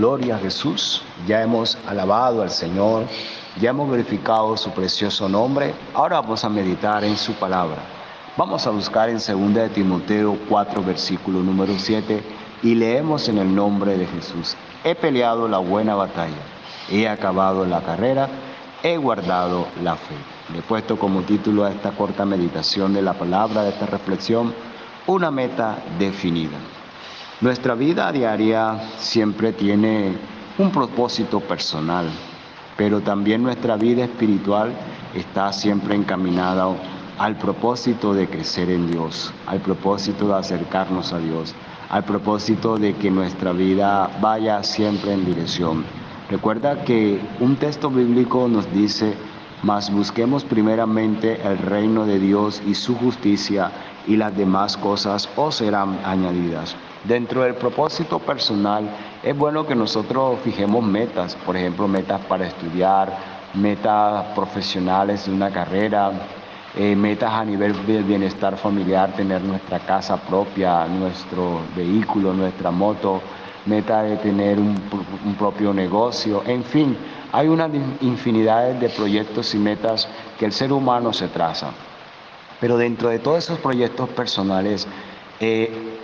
gloria a Jesús. Ya hemos alabado al Señor, ya hemos glorificado su precioso nombre. Ahora vamos a meditar en su palabra. Vamos a buscar en 2 de Timoteo 4, versículo número 7, y leemos en el nombre de Jesús. He peleado la buena batalla, he acabado la carrera, he guardado la fe. Le he puesto como título a esta corta meditación de la palabra, de esta reflexión, una meta definida. Nuestra vida diaria siempre tiene un propósito personal, pero también nuestra vida espiritual está siempre encaminada al propósito de crecer en Dios, al propósito de acercarnos a Dios, al propósito de que nuestra vida vaya siempre en dirección. Recuerda que un texto bíblico nos dice: mas busquemos primeramente el reino de Dios y su justicia, y las demás cosas os serán añadidas. Dentro del propósito personal, es bueno que nosotros fijemos metas, por ejemplo, metas para estudiar, metas profesionales de una carrera, metas a nivel de bienestar familiar, tener nuestra casa propia, nuestro vehículo, nuestra moto, meta de tener un propio negocio, en fin, hay una infinidad de proyectos y metas que el ser humano se traza. Pero dentro de todos esos proyectos personales,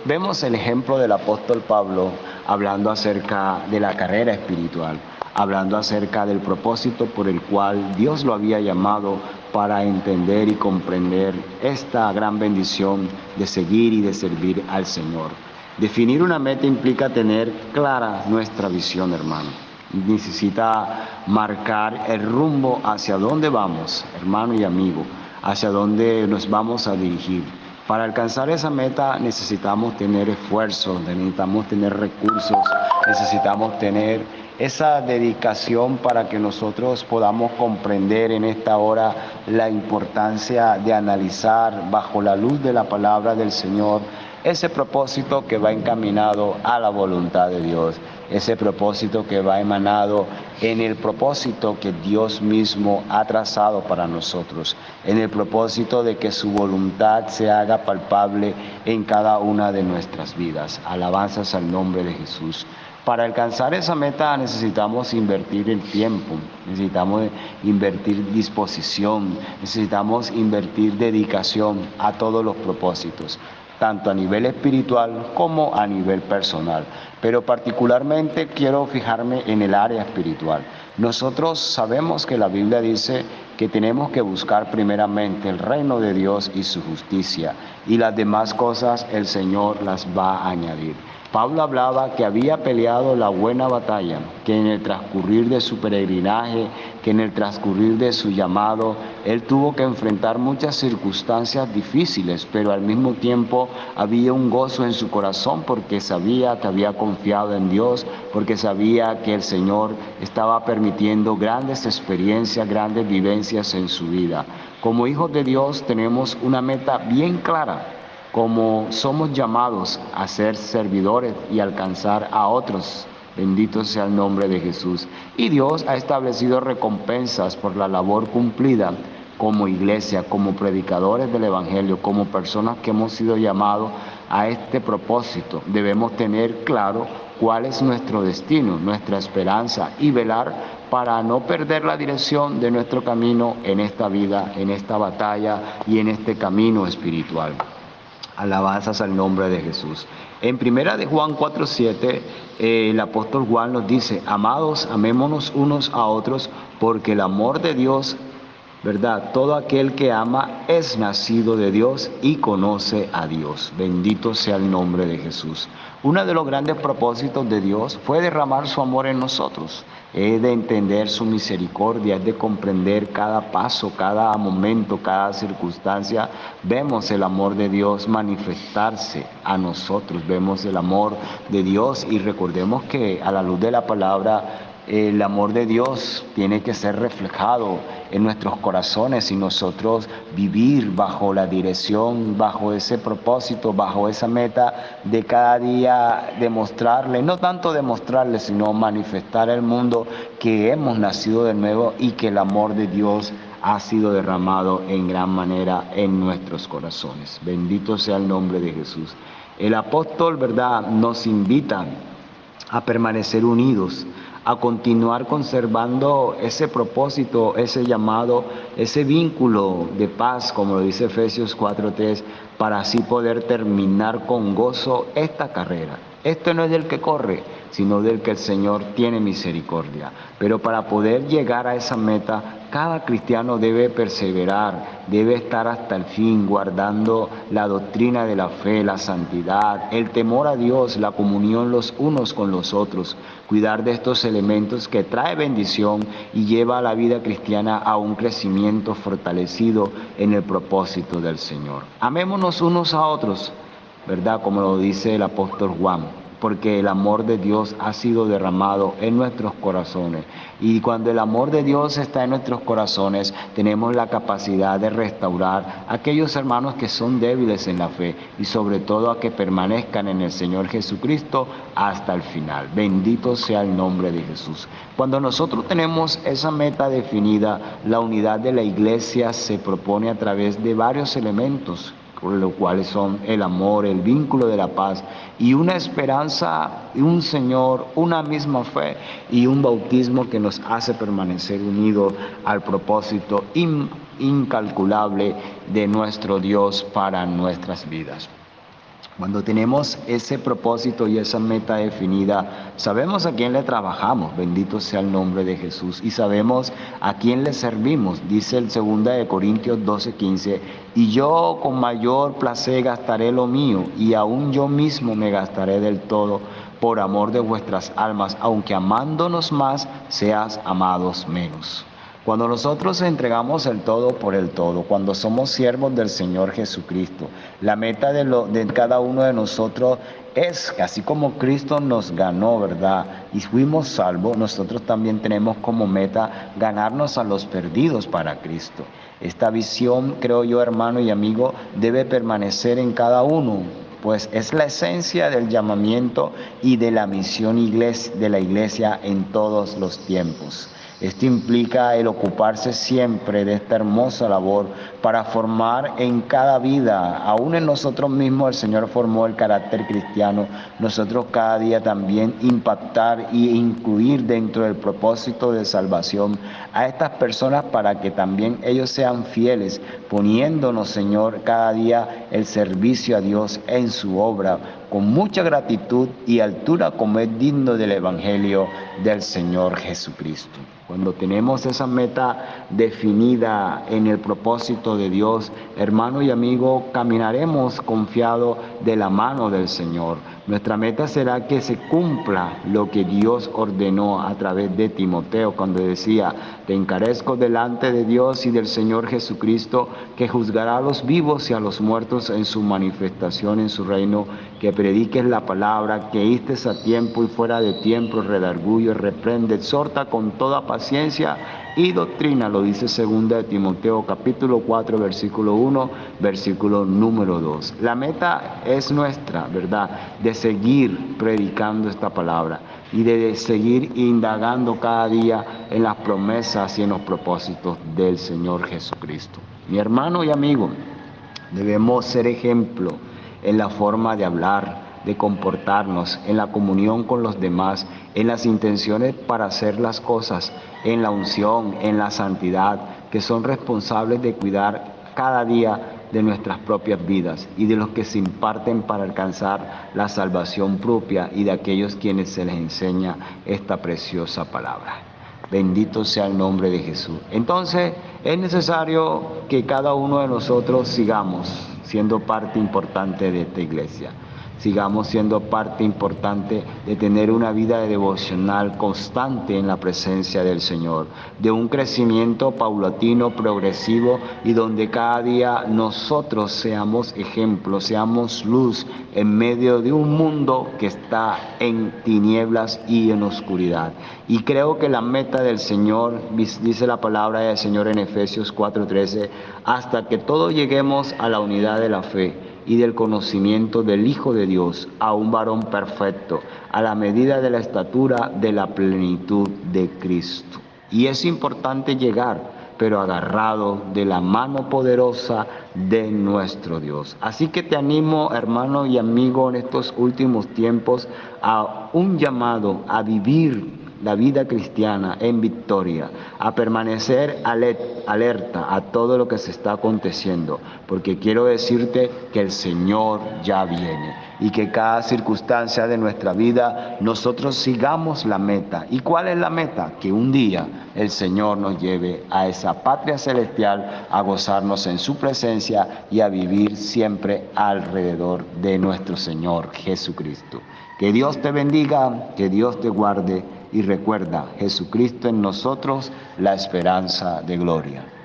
vemos el ejemplo del apóstol Pablo hablando acerca de la carrera espiritual, hablando acerca del propósito por el cual Dios lo había llamado para entender y comprender esta gran bendición de seguir y de servir al Señor. Definir una meta implica tener clara nuestra visión, hermano. Necesita marcar el rumbo hacia dónde vamos, hermano y amigo, hacia dónde nos vamos a dirigir. Para alcanzar esa meta necesitamos tener esfuerzo, necesitamos tener recursos, necesitamos tener esa dedicación para que nosotros podamos comprender en esta hora la importancia de analizar bajo la luz de la palabra del Señor ese propósito que va encaminado a la voluntad de Dios, ese propósito que va emanado en el propósito que Dios mismo ha trazado para nosotros, en el propósito de que su voluntad se haga palpable en cada una de nuestras vidas. Alabanzas al nombre de Jesús. Para alcanzar esa meta necesitamos invertir el tiempo, necesitamos invertir disposición, necesitamos invertir dedicación a todos los propósitos, tanto a nivel espiritual como a nivel personal. Pero particularmente quiero fijarme en el área espiritual. Nosotros sabemos que la Biblia dice que tenemos que buscar primeramente el reino de Dios y su justicia, y las demás cosas el Señor las va a añadir. Pablo hablaba que había peleado la buena batalla, que en el transcurrir de su peregrinaje, que en el transcurrir de su llamado, él tuvo que enfrentar muchas circunstancias difíciles, pero al mismo tiempo había un gozo en su corazón porque sabía que había confiado en Dios, porque sabía que el Señor estaba permitiendo grandes experiencias, grandes vivencias en su vida. Como hijos de Dios tenemos una meta bien clara. Como somos llamados a ser servidores y alcanzar a otros, bendito sea el nombre de Jesús. Y Dios ha establecido recompensas por la labor cumplida como iglesia, como predicadores del Evangelio, como personas que hemos sido llamados a este propósito. Debemos tener claro cuál es nuestro destino, nuestra esperanza, y velar para no perder la dirección de nuestro camino en esta vida, en esta batalla y en este camino espiritual. Alabanzas al nombre de Jesús. En 1 de Juan 4:7, el apóstol Juan nos dice: amados, amémonos unos a otros, porque el amor de Dios, ¿verdad? Todo aquel que ama es nacido de Dios y conoce a Dios. Bendito sea el nombre de Jesús. Uno de los grandes propósitos de Dios fue derramar su amor en nosotros. Es de entender su misericordia, es de comprender cada paso, cada momento, cada circunstancia. Vemos el amor de Dios manifestarse a nosotros, vemos el amor de Dios, y recordemos que a la luz de la palabra, el amor de Dios tiene que ser reflejado en nuestros corazones y nosotros vivir bajo la dirección, bajo ese propósito, bajo esa meta de cada día demostrarle, no tanto demostrarle, sino manifestar al mundo que hemos nacido de nuevo y que el amor de Dios ha sido derramado en gran manera en nuestros corazones. Bendito sea el nombre de Jesús. El apóstol, ¿verdad?, nos invita a permanecer unidos, a continuar conservando ese propósito, ese llamado, ese vínculo de paz, como lo dice Efesios 4:3, para así poder terminar con gozo esta carrera. Esto no es del que corre, sino del que el Señor tiene misericordia. Pero para poder llegar a esa meta, cada cristiano debe perseverar, debe estar hasta el fin, guardando la doctrina de la fe, la santidad, el temor a Dios, la comunión los unos con los otros, cuidar de estos elementos que trae bendición y lleva a la vida cristiana a un crecimiento fortalecido en el propósito del Señor. Amémonos unos a otros, ¿verdad? Como lo dice el apóstol Juan, porque el amor de Dios ha sido derramado en nuestros corazones. Y cuando el amor de Dios está en nuestros corazones, tenemos la capacidad de restaurar a aquellos hermanos que son débiles en la fe y sobre todo a que permanezcan en el Señor Jesucristo hasta el final. Bendito sea el nombre de Jesús. Cuando nosotros tenemos esa meta definida, la unidad de la iglesia se propone a través de varios elementos, los cuales son el amor, el vínculo de la paz y una esperanza y un Señor, una misma fe y un bautismo que nos hace permanecer unidos al propósito incalculable de nuestro Dios para nuestras vidas. Cuando tenemos ese propósito y esa meta definida, sabemos a quién le trabajamos, bendito sea el nombre de Jesús, y sabemos a quién le servimos. Dice el 2 de Corintios 12:15, y yo con mayor placer gastaré lo mío, y aún yo mismo me gastaré del todo por amor de vuestras almas, aunque amándonos más, seas amados menos. Cuando nosotros entregamos el todo por el todo, cuando somos siervos del Señor Jesucristo, la meta de cada uno de nosotros es que así como Cristo nos ganó, ¿verdad? Y fuimos salvos, nosotros también tenemos como meta ganarnos a los perdidos para Cristo. Esta visión, creo yo, hermano y amigo, debe permanecer en cada uno, pues es la esencia del llamamiento y de la misión de la iglesia en todos los tiempos. Esto implica el ocuparse siempre de esta hermosa labor para formar en cada vida, aún en nosotros mismos el Señor formó el carácter cristiano, nosotros cada día también impactar e incluir dentro del propósito de salvación a estas personas para que también ellos sean fieles, poniéndonos, Señor, cada día el servicio a Dios en su obra, con mucha gratitud y altura como es digno del Evangelio del Señor Jesucristo. Cuando tenemos esa meta definida en el propósito de Dios, hermano y amigo, caminaremos confiados de la mano del Señor. Nuestra meta será que se cumpla lo que Dios ordenó a través de Timoteo cuando decía, te encarezco delante de Dios y del Señor Jesucristo, que juzgará a los vivos y a los muertos en su manifestación en su reino, que prediques la palabra, que istes a tiempo y fuera de tiempo, redarguye, reprende, exhorta con toda paciencia y doctrina, lo dice 2 de Timoteo capítulo 4, versículo 1, versículo número 2. La meta es nuestra, ¿verdad? De seguir predicando esta palabra y de seguir indagando cada día en las promesas y en los propósitos del Señor Jesucristo. Mi hermano y amigo, debemos ser ejemplo en la forma de hablar, de comportarnos, en la comunión con los demás, en las intenciones para hacer las cosas, en la unción, en la santidad, que son responsables de cuidar cada día de nuestras propias vidas y de los que se imparten para alcanzar la salvación propia y de aquellos quienes se les enseña esta preciosa palabra. Bendito sea el nombre de Jesús. Entonces, es necesario que cada uno de nosotros sigamos siendo parte importante de esta iglesia. Sigamos siendo parte importante de tener una vida devocional constante en la presencia del Señor, de un crecimiento paulatino, progresivo y donde cada día nosotros seamos ejemplos, seamos luz en medio de un mundo que está en tinieblas y en oscuridad. Y creo que la meta del Señor, dice la palabra del Señor en Efesios 4:13, hasta que todos lleguemos a la unidad de la fe y del conocimiento del Hijo de Dios, a un varón perfecto, a la medida de la estatura de la plenitud de Cristo. Y es importante llegar, pero agarrado de la mano poderosa de nuestro Dios. Así que te animo, hermano y amigo, en estos últimos tiempos a un llamado a vivir la vida cristiana en victoria, a permanecer alerta a todo lo que se está aconteciendo, porque quiero decirte que el Señor ya viene y que cada circunstancia de nuestra vida nosotros sigamos la meta. ¿Y cuál es la meta? Que un día el Señor nos lleve a esa patria celestial, a gozarnos en su presencia y a vivir siempre alrededor de nuestro Señor Jesucristo. Que Dios te bendiga, que Dios te guarde y recuerda, Jesucristo en nosotros, la esperanza de gloria.